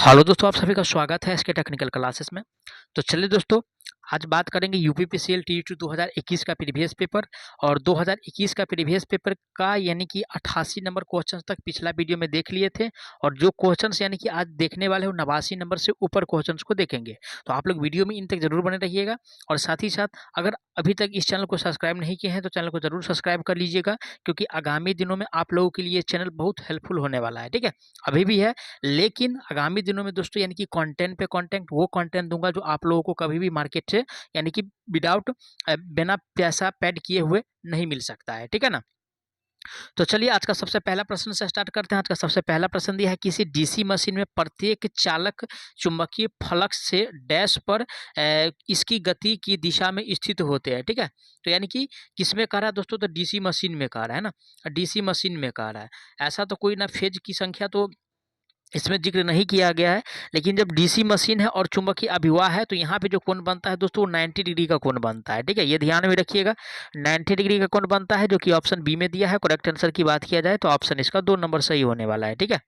Hello दोस्तों, आप सभी का स्वागत है इसके टेक्निकल क्लासेस में। तो चलिए दोस्तों, आज बात करेंगे यूपीपीसीएल टी 2021 का प्रीवियस पेपर और 2021 का प्रीवियस पेपर का यानी कि 88 नंबर क्वेश्चन तक पिछला वीडियो में देख लिए थे। और जो क्वेश्चंस यानी कि आज देखने वाले हो 89 नंबर से ऊपर क्वेश्चंस को देखेंगे। तो आप लोग वीडियो में इन तक जरूर बने रहिएगा। और साथ ही साथ अगर अभी तक इस चैनल को सब्सक्राइब नहीं किए हैं तो चैनल को जरूर सब्सक्राइब कर लीजिएगा, क्योंकि आगामी दिनों में आप लोगों के लिए चैनल बहुत हेल्पफुल होने वाला है। ठीक है, अभी भी है, लेकिन आगामी दिनों में दोस्तों यानी कि कंटेंट पे कंटेंट वो कंटेंट दूंगा जो आप लोगों को कभी भी मार्केट से यानी कि विदाउट बिना पैसा पेड किए हुए नहीं मिल सकता है। ठीक है ना। तो चलिए आज का सबसे पहला प्रश्न से स्टार्ट करते हैं। आज का सबसे पहला प्रश्न दिया है, किसी डीसी मशीन में प्रत्येक चालक चुंबकीय फलक से डैश पर इसकी गति की दिशा में स्थित होते हैं। ठीक है, तो यानी कि किसमें कह रहा है दोस्तों, तो डीसी मशीन में कह रहा है ना, डीसी मशीन में कह रहा है। ऐसा तो कोई ना फेज की संख्या तो इसमें जिक्र नहीं किया गया है, लेकिन जब डीसी मशीन है और चुंबकीय अभिवाह है तो यहाँ पे जो कोण बनता है दोस्तों वो 90 डिग्री का कोण बनता है। ठीक है, ये ध्यान में रखिएगा, 90 डिग्री का कोण बनता है, जो कि ऑप्शन बी में दिया है। करेक्ट आंसर की बात किया जाए तो ऑप्शन इसका 2 नंबर सही होने वाला है। ठीक है,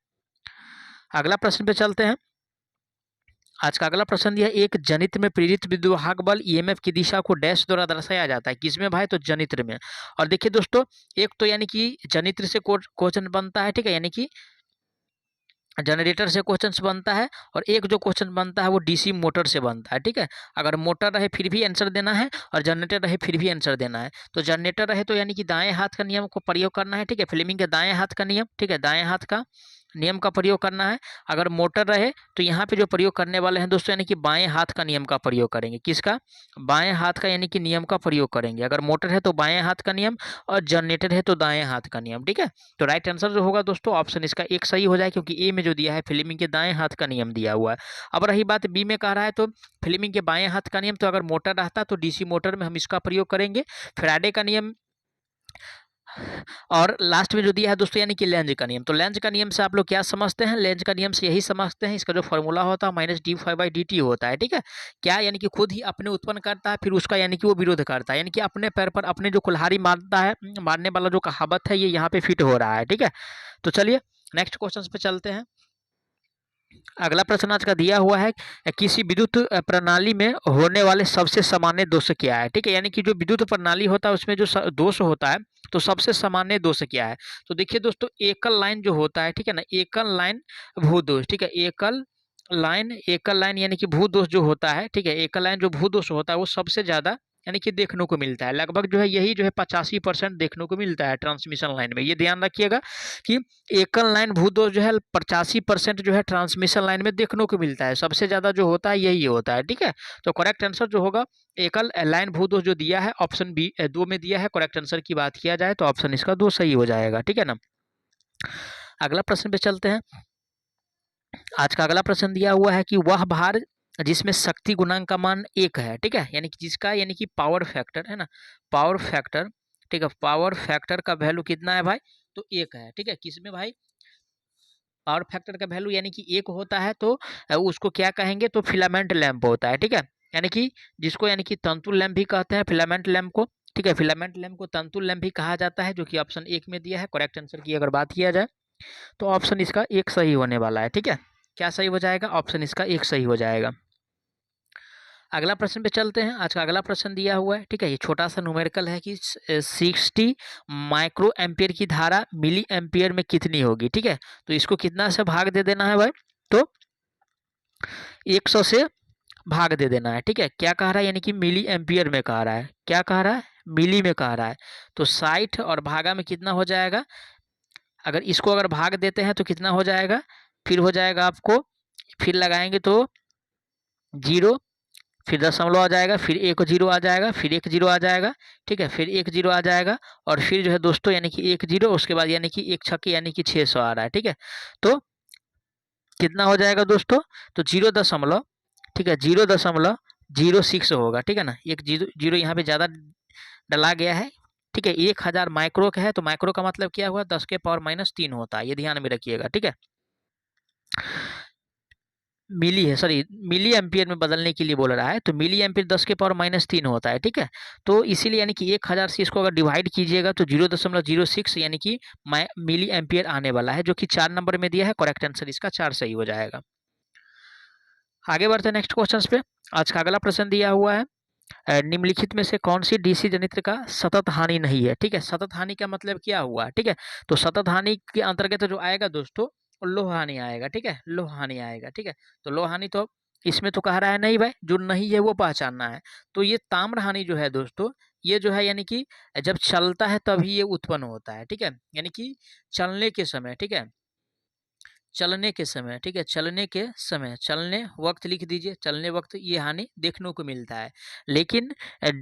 अगला प्रश्न पे चलते हैं। आज का अगला प्रश्न दिया है, एक जनित्र में प्रेरित विद्युत बल ईएमएफ की दिशा को डैश द्वारा दर्शाया जाता है। किसमें भाई, तो जनित्र में। और देखिए दोस्तों, एक तो यानी कि जनित्र से क्वेश्चन बनता है। ठीक है, यानी कि जनरेटर से क्वेश्चंस बनता है, और एक जो क्वेश्चन बनता है वो डीसी मोटर से बनता है। ठीक है, अगर मोटर रहे फिर भी आंसर देना है और जनरेटर रहे फिर भी आंसर देना है। तो जनरेटर रहे तो यानी कि दाएं हाथ का नियम को प्रयोग करना है। ठीक है, फ्लेमिंग के दाएं हाथ का नियम, ठीक है, दाएं हाथ का नियम का प्रयोग करना है। अगर मोटर रहे तो यहाँ पे जो प्रयोग करने वाले हैं दोस्तों यानी कि बाएं हाथ का नियम का प्रयोग करेंगे। किसका, बाएं हाथ का यानी कि नियम का प्रयोग करेंगे। अगर मोटर है तो बाएं हाथ का नियम और जनरेटर है तो दाएं हाथ का नियम। ठीक है, तो राइट आंसर जो होगा दोस्तों ऑप्शन इसका एक सही हो जाए, क्योंकि ए में जो दिया है फ्लेमिंग के दाएं हाथ का नियम दिया हुआ है। अब रही बात बी में कह रहा है तो फ्लेमिंग के बाएं हाथ का नियम, तो अगर मोटर रहता तो डीसी मोटर में हम इसका प्रयोग करेंगे, फैराडे का नियम। और लास्ट में जो दिया है दोस्तों यानी कि लेंज का नियम। तो लेंज का नियम से आप लोग क्या समझते हैं, लेंज का नियम से यही समझते हैं, इसका जो फॉर्मूला होता है -d⁵/dt होता है। ठीक है, क्या यानी कि खुद ही अपने उत्पन्न करता है, फिर उसका यानी कि वो विरोध करता है, यानी कि अपने पैर पर अपने जो कुल्हाड़ी मारता है, मारने वाला जो कहावत है ये यहाँ पे फिट हो रहा है। ठीक है, तो चलिए नेक्स्ट क्वेश्चन पे चलते हैं। अगला प्रश्न आज का दिया हुआ है, किसी विद्युत प्रणाली में होने वाले सबसे सामान्य दोष क्या है। ठीक है, यानी कि जो विद्युत प्रणाली होता है उसमें जो दोष होता है तो सबसे सामान्य दोष क्या है। तो देखिए दोस्तों, एकल लाइन जो होता है, ठीक है ना, एकल लाइन भूदोष। ठीक है, एकल लाइन यानी कि भूदोष जो होता है, ठीक है, एकल लाइन जो भूदोष होता है वो सबसे ज्यादा यानी कि देखने को मिलता है। लगभग जो है यही जो है 85% देखने को मिलता है ट्रांसमिशन लाइन में। ये ध्यान रखिएगा कि एकल लाइन भूदोष जो है 85% जो है ट्रांसमिशन लाइन में देखने को मिलता है। सबसे ज्यादा जो होता है यही होता है। ठीक है, तो करेक्ट आंसर जो होगा एकल लाइन भूदोष जो दिया है ऑप्शन बी 2 में दिया है। करेक्ट आंसर की बात किया जाए तो ऑप्शन इसका 2 सही हो जाएगा। ठीक है ना, अगला प्रश्न पे चलते हैं। आज का अगला प्रश्न दिया हुआ है कि वह भार जिसमें शक्ति गुणांक का मान 1 है। ठीक है, यानी कि जिसका यानी कि पावर फैक्टर है ना, पावर फैक्टर, ठीक है, पावर फैक्टर का वैल्यू कितना है भाई, तो 1 है। ठीक है, किसमें भाई, पावर फैक्टर का वैल्यू यानी कि 1 होता है तो उसको क्या कहेंगे, तो फिलामेंट लैंप होता है। ठीक है, यानी कि जिसको यानी कि तंतु लैंप भी कहते हैं, फिलामेंट लैंप को। ठीक है, फिलामेंट लैंप को तंतु लैंप भी कहा जाता है, जो कि ऑप्शन 1 में दिया है। करेक्ट आंसर की अगर बात किया जाए तो ऑप्शन इसका 1 सही होने वाला है। ठीक है, क्या सही हो जाएगा, ऑप्शन इसका 1 सही हो जाएगा। अगला प्रश्न पे चलते हैं। आज का अगला प्रश्न दिया हुआ है, ठीक है, ये छोटा सा न्यूमेरिकल है कि 60 माइक्रो एम्पियर की धारा मिली एम्पियर में कितनी होगी। ठीक है, तो इसको कितना से भाग दे देना है भाई, तो 100 से भाग दे देना है। ठीक है, क्या कह रहा है, यानी कि मिली एम्पियर में कह रहा है, क्या कह रहा है, मिली में कह रहा है। तो 60 और भागा में कितना हो जाएगा, अगर इसको अगर भाग देते हैं तो कितना हो जाएगा, फिर हो जाएगा आपको, फिर लगाएंगे तो 0, फिर दशमलव आ जाएगा, फिर एक जीरो आ जाएगा, फिर एक जीरो आ जाएगा। ठीक है, फिर एक जीरो आ जाएगा, और फिर जो है दोस्तों यानी कि एक जीरो, उसके बाद यानी कि एक छक्के यानी कि 600 आ रहा है। ठीक है, तो कितना हो जाएगा दोस्तों, तो 0 दशमलव, ठीक है, 0.06 होगा। ठीक है ना, एक जीरो जीरो यहाँ पे ज़्यादा डला गया है। ठीक है, 1000 माइक्रो का है तो माइक्रो का मतलब क्या हुआ, 10⁻³ होता है, ये ध्यान में रखिएगा। ठीक है, मिली है, सॉरी, मिली एम्पियर में बदलने के लिए बोल रहा है, तो मिली एम्पियर 10⁻³ होता है। ठीक है, तो इसीलिए यानी कि 1000 से इसको अगर डिवाइड कीजिएगा तो 0.06 यानी कि मिली एम्पियर आने वाला है, जो कि 4 नंबर में दिया है। करेक्ट आंसर इसका 4 सही हो जाएगा। आगे बढ़ते हैं नेक्स्ट क्वेश्चन पे। आज का अगला प्रश्न दिया हुआ है, निम्नलिखित में से कौन सी डीसी जनित्र का सतत हानि नहीं है। ठीक है, सतत हानि का मतलब क्या हुआ। ठीक है, तो सतत हानि के अंतर्गत जो आएगा दोस्तों, लोह हानि आएगा। ठीक है, लोह हानि आएगा। ठीक है, तो लोह हानि तो इसमें तो कह रहा है नहीं भाई, जो नहीं है वो पहचानना है। तो ये ताम्र हानि जो है दोस्तों, ये जो है यानी कि जब चलता है तभी ये उत्पन्न होता है। ठीक है, यानी कि चलने के समय। ठीक है, चलने के समय। ठीक है, चलने के समय, चलने वक्त लिख दीजिए, चलने वक्त ये हानि देखने को मिलता है। लेकिन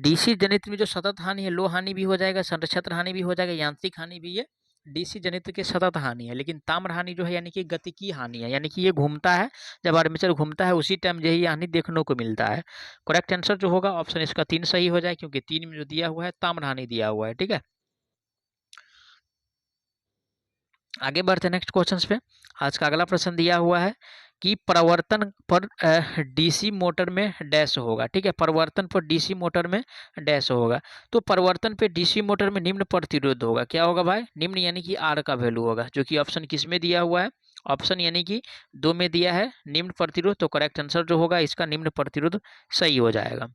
डीसी जनित्र में जो सतत हानि है, लो हानि भी हो जाएगा, संरक्षत्र हानि भी हो जाएगा, यांत्रिक हानि भी, ये डीसी जनित्र के सतत हानि है। लेकिन ताम्र हानि जो है यानी कि गतिकी हानि है, यानी कि ये घूमता है, जब आर्मेचर घूमता है उसी टाइम यही हानि देखने को मिलता है। करेक्ट आंसर जो होगा ऑप्शन इसका 3 सही हो जाए, क्योंकि 3 में जो दिया हुआ है ताम्र हानि दिया हुआ है। ठीक है, आगे बढ़ते हैं नेक्स्ट क्वेश्चन पे। आज का अगला प्रश्न दिया हुआ है कि परिवर्तन पर डीसी मोटर में डैश होगा। ठीक है, परिवर्तन पर डीसी मोटर में डैश होगा। तो परिवर्तन पे डीसी मोटर में निम्न प्रतिरोध होगा। क्या होगा भाई, निम्न यानी कि आर का वैल्यू होगा, जो कि ऑप्शन किस में दिया हुआ है, ऑप्शन यानी कि 2 में दिया है निम्न प्रतिरोध। तो करेक्ट आंसर जो होगा इसका निम्न प्रतिरोध सही हो जाएगा।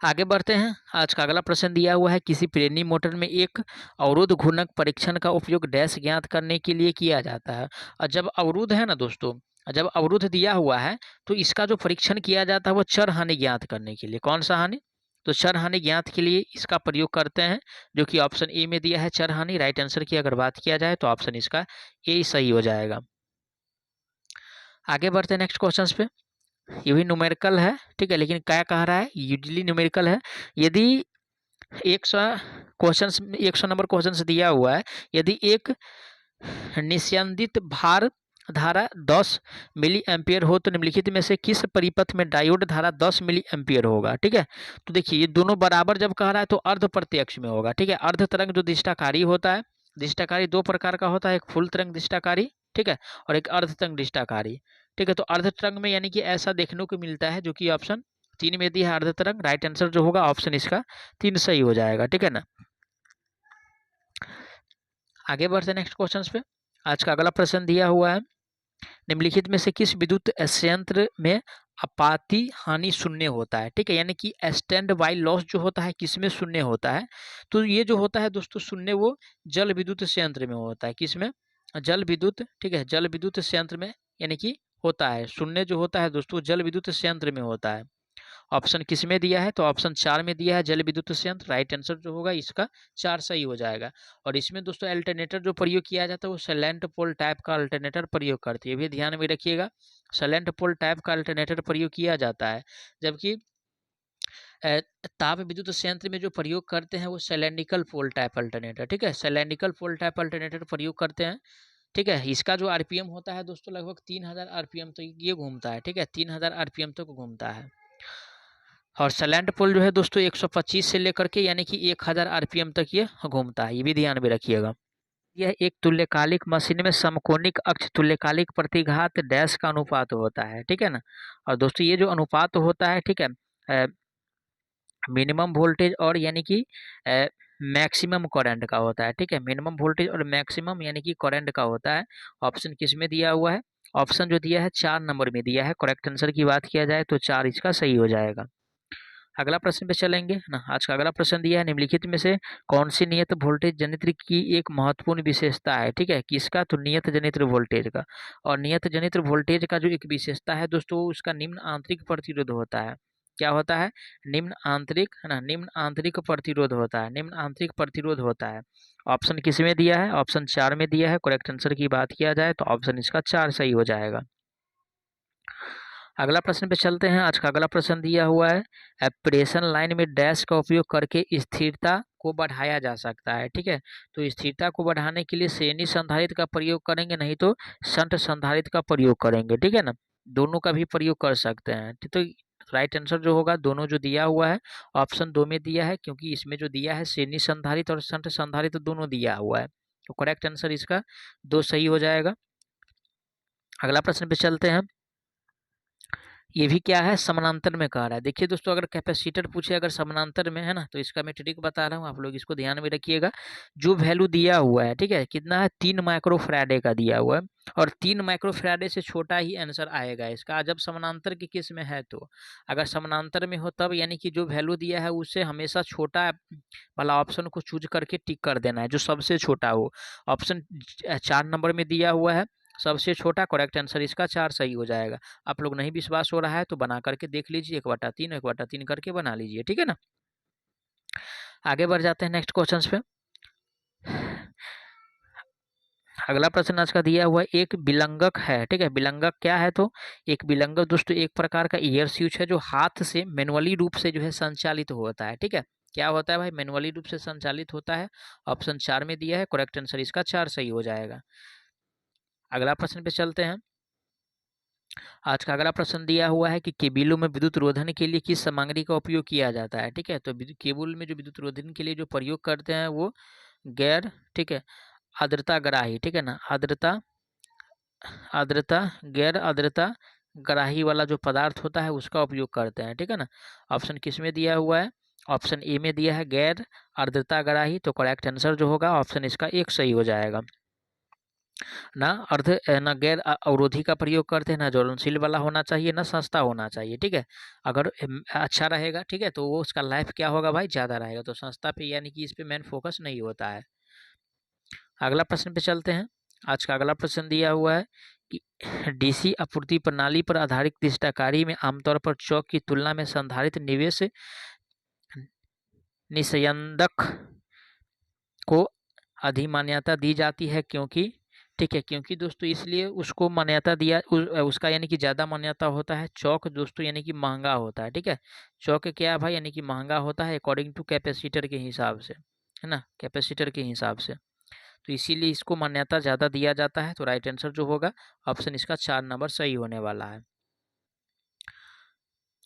आगे बढ़ते हैं। आज का अगला प्रश्न दिया हुआ है, किसी प्रेरणा मोटर में एक अवरोध घूर्णक परीक्षण का उपयोग डैश ज्ञात करने के लिए किया जाता है। और जब अवरोध है ना दोस्तों, जब अवरोध दिया हुआ है तो इसका जो परीक्षण किया जाता है वो चर हानि ज्ञात करने के लिए। कौन सा हानि, तो चर हानि ज्ञात के लिए इसका प्रयोग करते हैं, जो कि ऑप्शन ए में दिया है चर हानि। राइट आंसर की अगर बात किया जाए तो ऑप्शन इसका ए सही हो जाएगा। आगे बढ़ते हैं नेक्स्ट क्वेश्चन पे। ये भी न्यूमेरिकल है। ठीक है, लेकिन क्या कह रहा है, यूजली न्यूमेरिकल है। यदि 100 क्वेश्चंस, 100 नंबर क्वेश्चंस दिया हुआ है, यदि एक निस्यंदित भार धारा 10 मिली एम्पियर हो तो निम्नलिखित में से किस परिपथ में डायोड धारा 10 मिली एम्पियर होगा। ठीक है, तो देखिए ये दोनों बराबर जब कह रहा है तो अर्ध प्रत्यक्ष में होगा। ठीक है, अर्ध तरंग जो दिष्टाकारी होता है, दिष्टाकारी दो प्रकार का होता है, एक फुल तरंग दिष्टाकारी, ठीक है, और एक अर्ध तरंग दिष्टाकारी। ठीक है, तो अर्ध तरंग में यानी कि ऐसा देखने को मिलता है, जो कि ऑप्शन 3 में दिया है अर्ध तरंग। राइट आंसर जो होगा ऑप्शन इसका 3 सही हो जाएगा। ठीक है ना, आगे बढ़ते हैं नेक्स्ट क्वेश्चन पे। आज का अगला प्रश्न दिया हुआ है, निम्नलिखित में से किस विद्युत संयंत्र में आपाती हानि शून्य होता है। ठीक है, यानी कि स्टैंड बाई लॉस जो होता है किसमें शून्य होता है, तो ये जो होता है दोस्तों शून्य, वो जल विद्युत संयंत्र में होता है। किसमें, जल विद्युत, ठीक है, जल विद्युत संयंत्र में यानी कि होता है शून्य, जो होता है दोस्तों जल विद्युत संयंत्र में होता है। ऑप्शन किस में दिया है, तो ऑप्शन 4 में दिया है जल विद्युत संयंत्र। राइट आंसर जो होगा इसका 4 सही हो जाएगा। और इसमें दोस्तों अल्टरनेटर जो प्रयोग किया जाता है वो साइलेंट पोल टाइप का अल्टरनेटर प्रयोग करती है, भी ध्यान में रखिएगा। साइलेंट पोल टाइप का अल्टरनेटर प्रयोग किया जाता है, जबकि ताप विद्युत संयंत्र में जो प्रयोग करते हैं वो सैलेंडिकल पोल टाइप अल्टरनेटर। ठीक है, सैलेंडिकल पोल टाइप अल्टरनेटर प्रयोग करते हैं। ठीक है, इसका जो आरपीएम होता है दोस्तों लगभग 3000 आरपीएम तो ये घूमता है। ठीक है, 3000 आरपीएम तक घूमता है। और सैलेंट पुल जो है दोस्तों 125 से लेकर के यानी कि 1000 आरपीएम तक ये घूमता है, ये भी ध्यान में रखिएगा। यह एक तुल्यकालिक मशीन में समकोणिक अक्ष तुल्यकालिक प्रतिघात डैश का अनुपात होता है। ठीक है ना, और दोस्तों ये जो अनुपात होता है, ठीक है, मिनिमम वोल्टेज और यानी कि मैक्सिमम करंट का होता है। ठीक है, मिनिमम वोल्टेज और मैक्सिमम यानी कि करंट का होता है। ऑप्शन किस में दिया हुआ है, ऑप्शन जो दिया है 4 नंबर में दिया है। करेक्ट आंसर की बात किया जाए तो 4 इसका सही हो जाएगा। अगला प्रश्न पे चलेंगे ना। आज का अगला प्रश्न दिया है, निम्नलिखित में से कौन सी नियत वोल्टेज जनित्र की एक महत्वपूर्ण विशेषता है। ठीक है, किसका, तो नियत जनित्र वोल्टेज का। और नियत जनित्र वोल्टेज का जो एक विशेषता है दोस्तों, उसका निम्न आंतरिक प्रतिरोध होता है। क्या होता है, निम्न आंतरिक, है ना, निम्न आंतरिक प्रतिरोध होता है, निम्न आंतरिक प्रतिरोध होता है। ऑप्शन किस में दिया है, ऑप्शन 4 में दिया है। करेक्ट आंसर की बात किया जाए तो ऑप्शन इसका 4 सही हो जाएगा। अगला प्रश्न पे चलते हैं। आज का अगला प्रश्न दिया हुआ है, ऑपरेशन लाइन में डैश का उपयोग करके स्थिरता को बढ़ाया जा सकता है। ठीक है, तो स्थिरता को बढ़ाने के लिए श्रेणी संधारित्र का प्रयोग करेंगे, नहीं तो शंट संधारित्र का प्रयोग करेंगे। ठीक है ना, दोनों का भी प्रयोग कर सकते हैं। ठीक, तो राइट आंसर जो होगा दोनों जो दिया हुआ है ऑप्शन 2 में दिया है, क्योंकि इसमें जो दिया है श्रेणी संधारित्र और शंट संधारित्र दोनों दिया हुआ है। तो करेक्ट आंसर इसका 2 सही हो जाएगा। अगला प्रश्न पे चलते हैं। ये भी क्या है, समानांतर में कह रहा है। देखिए दोस्तों, अगर कैपेसिटर पूछे अगर समानांतर में है ना, तो इसका मैं ट्रिक बता रहा हूँ, आप लोग इसको ध्यान में रखिएगा। जो वैल्यू दिया हुआ है, ठीक है, कितना है, 3 माइक्रोफैराडे का दिया हुआ है, और 3 माइक्रोफैराडे से छोटा ही आंसर आएगा इसका, जब समानांतर के केस में है तो। अगर समानांतर में हो तब यानी कि जो वैल्यू दिया है उससे हमेशा छोटा वाला ऑप्शन को चूज करके टिक कर देना है, जो सबसे छोटा हो। ऑप्शन 4 नंबर में दिया हुआ है, सबसे छोटा, करेक्ट आंसर इसका 4 सही हो जाएगा। आप लोग नहीं विश्वास हो रहा है तो बना करके देख लीजिए, 1/3 1/3 करके बना लीजिए, ठीक है ना। आगे बढ़ जाते हैं नेक्स्ट क्वेश्चन पे। अगला प्रश्न आज का दिया हुआ है, एक विलंगक है, ठीक है। विलंगक क्या है, तो एक विलंगक दोस्तों एक प्रकार का एयर स्विच है जो हाथ से मैनुअली रूप से जो है संचालित होता है, ठीक है। क्या होता है भाई, मैनुअली रूप से संचालित होता है। ऑप्शन 4 में दिया है, करेक्ट आंसर इसका 4 सही हो जाएगा। अगला प्रश्न पे चलते हैं। आज का अगला प्रश्न दिया हुआ है कि केबिलों में विद्युत रोधन के लिए किस सामग्री का उपयोग किया जाता है, ठीक है। तो केबल में जो विद्युत रोधन के लिए जो प्रयोग करते हैं वो गैर, ठीक है, आर्द्रता ग्राही, ठीक है ना, आर्द्रता गैर आर्द्रता ग्राही वाला जो पदार्थ होता है उसका उपयोग करते हैं, ठीक है ना। ऑप्शन किस में दिया हुआ है, ऑप्शन ए में दिया है गैर आर्द्रता ग्राही, तो करेक्ट आंसर जो होगा ऑप्शन इसका 1 सही हो जाएगा। ना गैर अवरोधी का प्रयोग करते हैं, ना ज्वलनशील वाला होना चाहिए, ना सस्ता होना चाहिए, ठीक है। अगर अच्छा रहेगा, ठीक है, तो वो उसका लाइफ क्या होगा भाई, ज़्यादा रहेगा। तो सस्ता पे यानी कि इस पे मेन फोकस नहीं होता है। अगला प्रश्न पे चलते हैं। आज का अगला प्रश्न दिया हुआ है कि डीसी आपूर्ति प्रणाली पर आधारित दिष्टाकारी में आमतौर पर चौक की तुलना में संधारित निवेश निस्यंदक को अधिमान्यता दी जाती है, क्योंकि, ठीक है, क्योंकि दोस्तों इसलिए उसको मान्यता दिया उसका यानी कि ज़्यादा मान्यता होता है। चौक दोस्तों यानी कि महंगा होता है, ठीक है। चौक क्या है भाई, यानी कि महंगा होता है अकॉर्डिंग टू कैपेसिटर के हिसाब से, है ना, कैपेसिटर के हिसाब से। तो इसीलिए इसको मान्यता ज़्यादा दिया जाता है। तो राइट आंसर जो होगा ऑप्शन इसका 4 नंबर सही होने वाला है।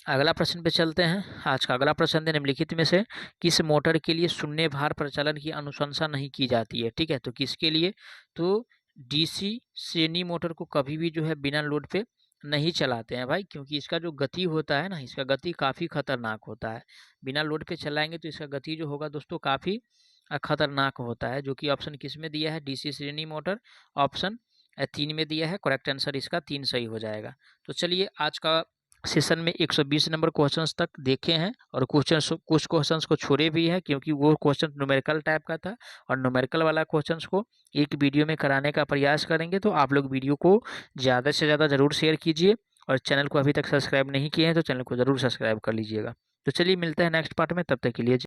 अगला प्रश्न पे चलते हैं। आज का अगला प्रश्न है, निम्नलिखित में से किस मोटर के लिए शून्य भार प्रचालन की अनुशंसा नहीं की जाती है, ठीक है। तो किसके लिए, तो डीसी श्रेणी मोटर को कभी भी जो है बिना लोड पे नहीं चलाते हैं भाई, क्योंकि इसका जो गति होता है ना, इसका गति काफ़ी खतरनाक होता है। बिना लोड पे चलाएंगे तो इसका गति जो होगा दोस्तों काफ़ी खतरनाक होता है, जो कि ऑप्शन किस में दिया है, डीसी श्रेणी मोटर, ऑप्शन 3 में दिया है। करेक्ट आंसर इसका 3 सही हो जाएगा। तो चलिए आज का सेशन में 120 नंबर क्वेश्चंस तक देखे हैं, और कुछ क्वेश्चंस को छोड़े भी हैं, क्योंकि वो क्वेश्चन न्यूमेरिकल टाइप का था, और न्यूमेरिकल वाला क्वेश्चंस को एक वीडियो में कराने का प्रयास करेंगे। तो आप लोग वीडियो को ज़्यादा से ज़्यादा ज़रूर शेयर कीजिए, और चैनल को अभी तक सब्सक्राइब नहीं किए हैं तो चैनल को ज़रूर सब्सक्राइब कर लीजिएगा। तो चलिए मिलते हैं नेक्स्ट पार्ट में, तब तक के लिए।